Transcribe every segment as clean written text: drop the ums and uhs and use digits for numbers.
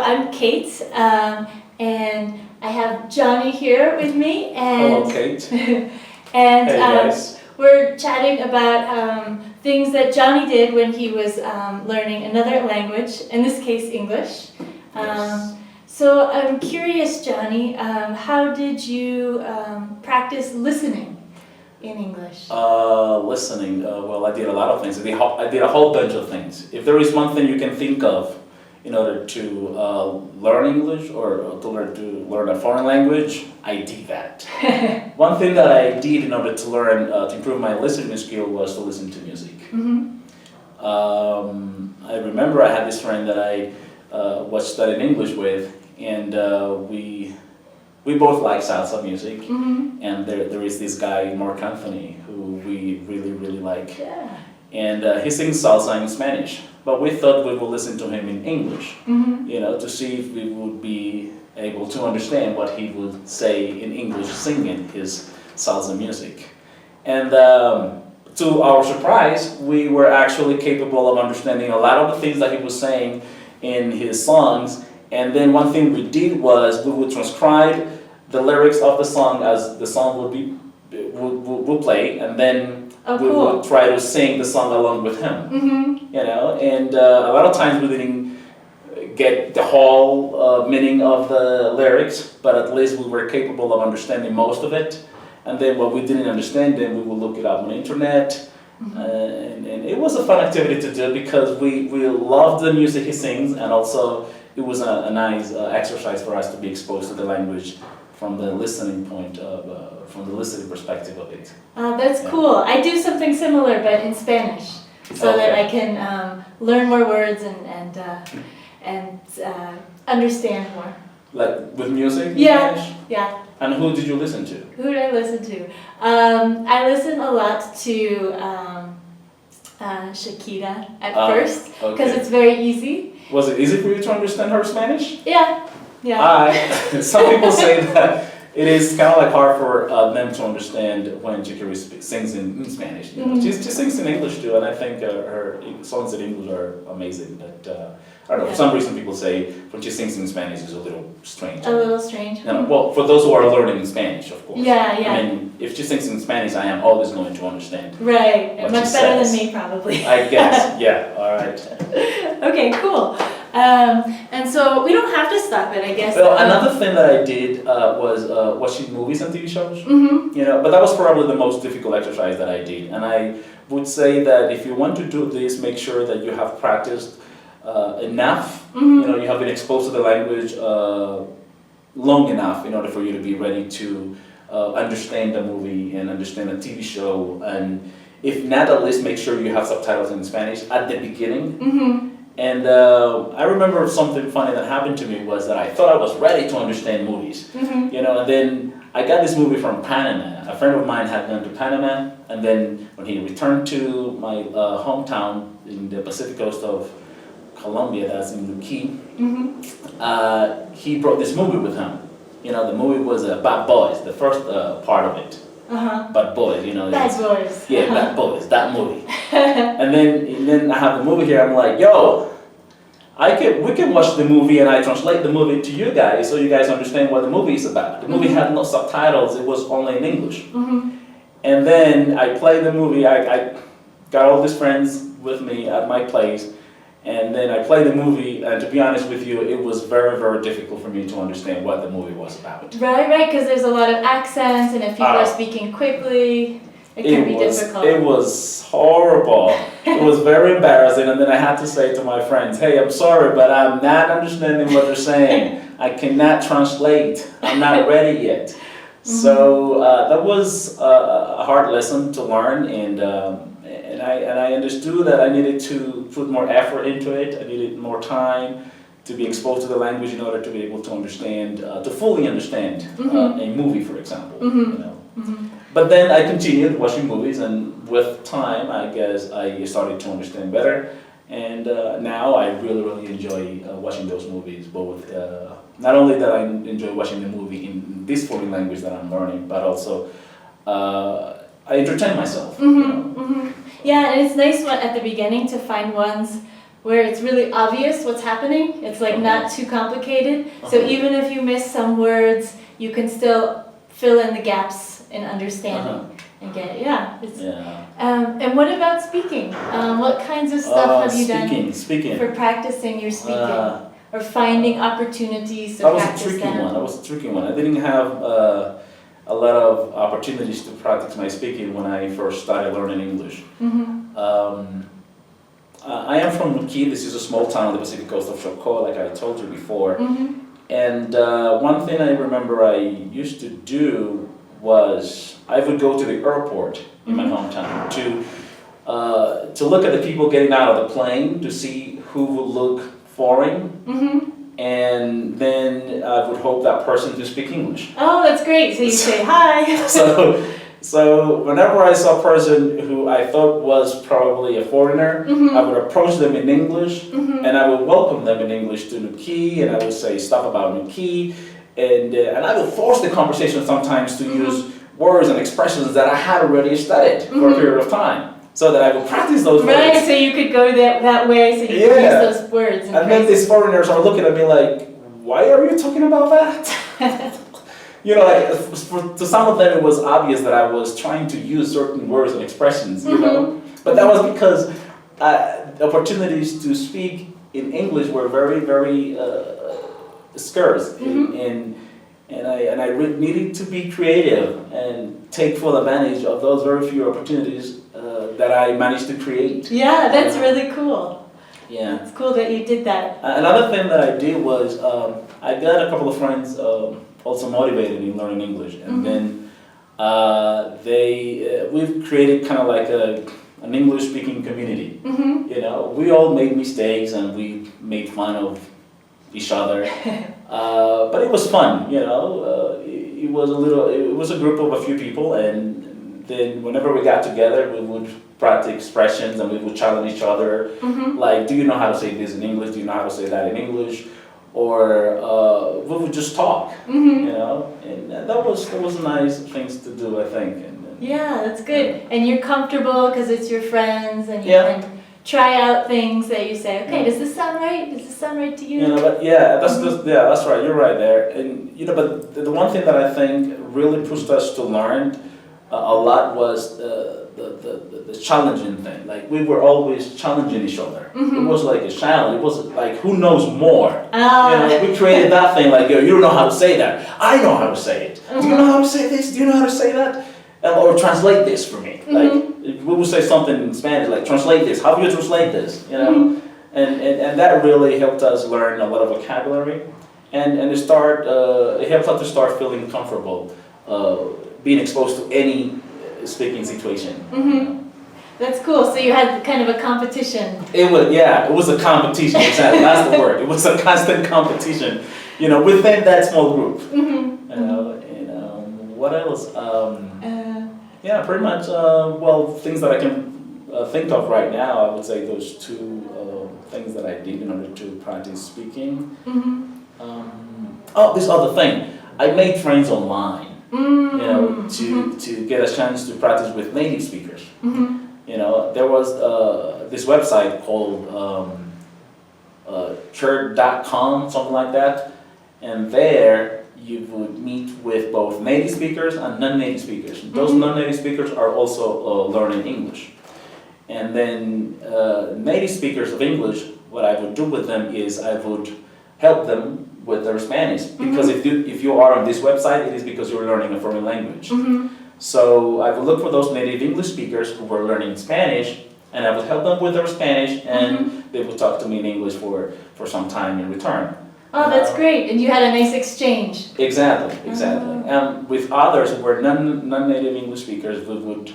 I'm Kate, and I have Jhonny here with me, and Hello, Kate. and Hey, guys. we're chatting about things that Jhonny did when he was learning another language, in this case English. Yes. So I'm curious, Jhonny, how did you practice listening in English? Listening. Well, I did a lot of things. I did a whole bunch of things. If there is one thing you can think of in order to learn English or to learn a foreign language, I did that. One thing that I did in order to learn to improve my listening skill was to listen to music. Mm-hmm. I remember I had this friend that I was studying English with, and we both like salsa music. Mm-hmm. And there is this guy, Mark Anthony, who we really like. Yeah. And he sings salsa in Spanish, but we thought we would listen to him in English, Mm-hmm. to see if we would be able to understand what he would say in English singing his salsa music. And to our surprise, we were actually capable of understanding a lot of the things that he was saying in his songs. And then one thing we did was we would transcribe the lyrics of the song as the song would play, and then we would try to sing the song along with him. Mm-hmm. And a lot of times we didn't get the whole meaning of the lyrics, but at least we were capable of understanding most of it. And then what we didn't understand, then we would look it up on the internet. Mm-hmm. And it was a fun activity to do because we loved the music he sings, and also it was a nice exercise for us to be exposed to the language from the listening from the listening perspective of it. That's cool. I do something similar, but in Spanish, so that I can learn more words and understand more. Like with music? in Yeah. Spanish? Yeah. And who did you listen to? Who did I listen to? I listened a lot to Shakira at first, because it's very easy. Was it easy for you to understand her Spanish? Yeah. Yeah. Some people say that it is kind of like hard for them to understand when Shakira sings in Spanish. Mm-hmm. She sings in English too, and I think her songs in English are amazing. But I don't know, for some reason people say when she sings in Spanish is a little strange. A little strange. Well, for those who are learning Spanish, of course. Yeah. I mean, if she sings in Spanish, I am always going to understand. Right. What Much she better says. than me, probably. I guess, yeah, all right. Okay, cool. And so we don't have to stop it, I guess. Well, another thing that I did was watching movies and TV shows. Mm-hmm. But that was probably the most difficult exercise that I did. And I would say that if you want to do this, make sure that you have practiced enough. Mm-hmm. You have been exposed to the language long enough in order for you to be ready to understand the movie and understand the TV show. And if not, at least make sure you have subtitles in Spanish at the beginning. Mm-hmm. And I remember something funny that happened to me was that I thought I was ready to understand movies. Mm-hmm. And then I got this movie from Panama. A friend of mine had gone to Panama, and then when he returned to my hometown in the Pacific coast of Colombia, that's in Luque, he brought this movie with him. The movie was Bad Boys, the first part of it. Uh-huh. Bad Boys, Bad Boys. Yeah, Bad Boys, that movie. and then I have the movie here. I'm like, yo, we can watch the movie and I translate the movie to you guys so you guys understand what the movie is about. The movie had no subtitles; it was only in English. Mm-hmm. And then I played the movie. I got all these friends with me at my place, and then I played the movie. And to be honest with you, it was very difficult for me to understand what the movie was about. Right, because there's a lot of accents, and if people are speaking quickly, it can be difficult. It was horrible. It was very embarrassing, and then I had to say to my friends, hey, I'm sorry, but I'm not understanding what they're saying. I cannot translate. I'm not ready yet. So that was a hard lesson to learn, and I understood that I needed to put more effort into it. I needed more time to be exposed to the language in order to be able to understand, to fully understand a movie, for example. But then I continued watching movies, and with time, I guess I started to understand better. And now I really enjoy watching those movies. Both not only that I enjoy watching the movie in this foreign language that I'm learning, but also I entertain myself. Yeah, and it's nice at the beginning to find ones where it's really obvious what's happening. It's like not too complicated. So even if you miss some words, you can still fill in the gaps in understanding and get it. Yeah. And what about speaking? What kinds of stuff have you done for practicing your speaking? Or finding opportunities to practice that? That was a tricky one. I didn't have a lot of opportunities to practice my speaking when I first started learning English. I am from Nuki. This is a small town on the Pacific coast of Chocó, like I told you before. And one thing I remember I used to do was I would go to the airport in my hometown to look at the people getting out of the plane to see who would look foreign, and then I would hope that person to speak English. Oh, that's great. So you say hi. So whenever I saw a person who I thought was probably a foreigner, I would approach them in English, and I would welcome them in English to Nuki, and I would say stuff about Nuki, and I would force the conversation sometimes to use words and expressions that I had already studied for a period of time, so that I would practice those words. Right, so you could go that way, so you could use those words. And then these foreigners are looking at me like, why are you talking about that? You know, like, to some of them it was obvious that I was trying to use certain words and expressions, you know? But that was because opportunities to speak in English were very, very scarce. And I needed to be creative and take full advantage of those very few opportunities that I managed to create. Yeah, that's really cool. Yeah. It's cool that you did that. Another thing that I did was I got a couple of friends also motivated in learning English, and then we've created kind of like an English-speaking community. You know, we all made mistakes and we made fun of each other, but it was fun. You know, it was a group of a few people, and then whenever we got together, we would practice expressions and we would challenge each other. Like, do you know how to say this in English? Do you know how to say that in English? Or we would just talk, you know, and that was nice things to do, I think. Yeah, that's good. And you're comfortable because it's your friends, and you can try out things that you say, okay, does this sound right? Does this sound right to you? You know, but that's right. You're right there. And you know, but the one thing that I think really pushed us to learn a lot was the challenging thing. Like, we were always challenging each other. It was like a challenge. It was like, who knows more? You know, we created that thing like, yo, you don't know how to say that. I know how to say it. Do you know how to say this? Do you know how to say that? Or translate this for me. Like, we would say something in Spanish, like, translate this. How do you translate this? You know, and that really helped us learn a lot of vocabulary, and it helped us to start feeling comfortable being exposed to any speaking situation. That's cool. So you had kind of a competition. It was a competition. Exactly, that's the word. It was a constant competition, you know, within that small group. What else? Yeah, pretty much. Things that I can think of right now, I would say those two things that I did in order to practice speaking. This other thing, I made friends online. You know, to get a chance to practice with native speakers. You know, there was this website called church.com, something like that, and there you would meet with both native speakers and non-native speakers. Those non-native speakers are also learning English. And then native speakers of English, what I would do with them is I would help them with their Spanish, because if you are on this website, it is because you're learning a foreign language. So I would look for those native English speakers who were learning Spanish, and I would help them with their Spanish, and they would talk to me in English for some time in return. Oh, that's great. And you had a nice exchange. Exactly. And with others who were non-native English speakers, we would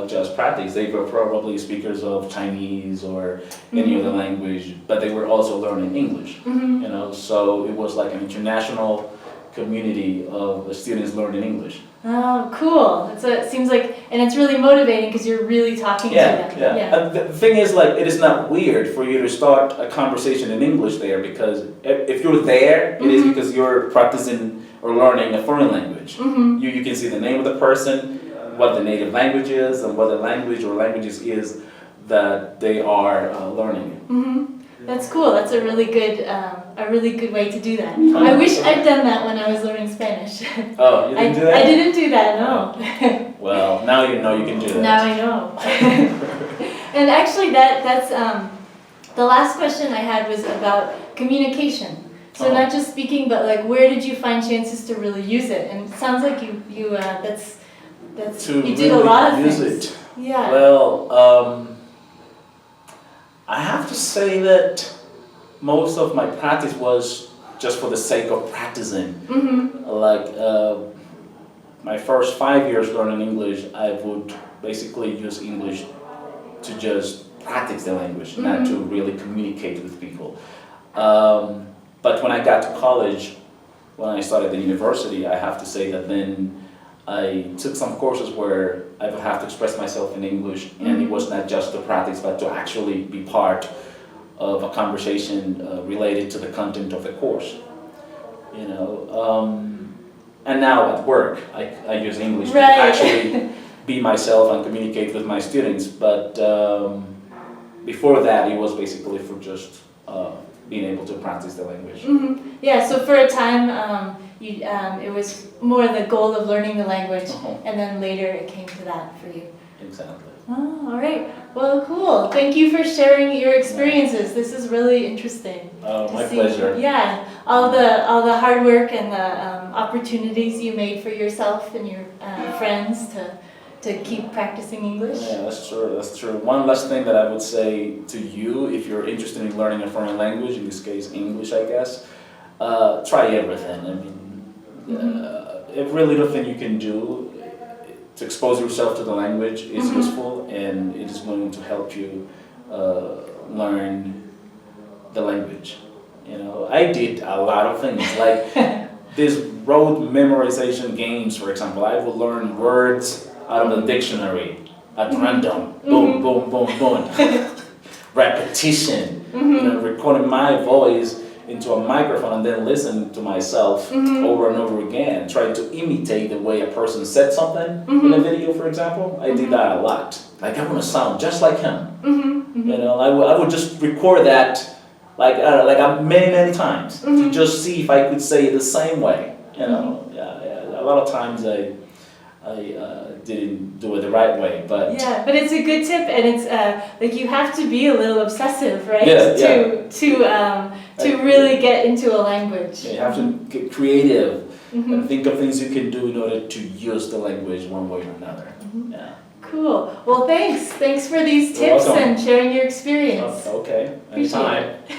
just practice. They were probably speakers of Chinese or any other language, but they were also learning English. You know, so it was like an international community of students learning English. Oh, cool. It seems like, and it's really motivating because you're really talking to them. Yeah. And the thing is, like, it is not weird for you to start a conversation in English there, because if you're there, it is because you're practicing or learning a foreign language. You can see the name of the person, what the native language is, and what the language or languages is that they are learning. That's cool. That's a really good way to do that. I wish I'd done that when I was learning Spanish. Oh, you didn't do that? I didn't do that, no. Well, now you know you can do that. Now I know. And actually that's the last question I had was about communication. So not just speaking, but like where did you find chances to really use it? And it sounds like you you did a lot of things. It. Yeah. Well, I have to say that most of my practice was just for the sake of practicing. Mm-hmm. Like my first 5 years learning English, I would basically use English to just practice the language, not to really communicate with people. But when I got to college, when I started the university, I have to say that then I took some courses where I would have to express myself in English, and it was not just to practice, but to actually be part of a conversation related to the content of the course. You know, and now at work, I use English to actually be myself and communicate with my students. But before that, it was basically for just being able to practice the language. Mm-hmm. Yeah. So for a time, it was more the goal of learning the language, and then later it came to that for you. Exactly. Oh, all right. Well, cool. Thank you for sharing your experiences. This is really interesting. My pleasure. Yeah, all the hard work and the opportunities you made for yourself and your friends to keep practicing English. Yeah, that's true. That's true. One last thing that I would say to you, if you're interested in learning a foreign language, in this case English, I guess, try everything. I mean, every little thing you can do to expose yourself to the language is useful, and it is going to help you learn the language. You know, I did a lot of things like these rote memorization games, for example. I would learn words out of the dictionary at random. Boom, boom, boom, boom. Repetition. You know, recording my voice into a microphone and then listen to myself over and over again, try to imitate the way a person said something in a video, for example. I did that a lot. Like, I want to sound just like him. You know, I would just record that like many times to just see if I could say it the same way. You know, a lot of times I didn't do it the right way, but yeah, but it's a good tip, and it's like you have to be a little obsessive, right? To really get into a language. Yeah, you have to get creative and think of things you can do in order to use the language one way or another. Yeah. Cool. Well, thanks for these You're tips welcome. and sharing your experience. Okay. Appreciate Anytime. it.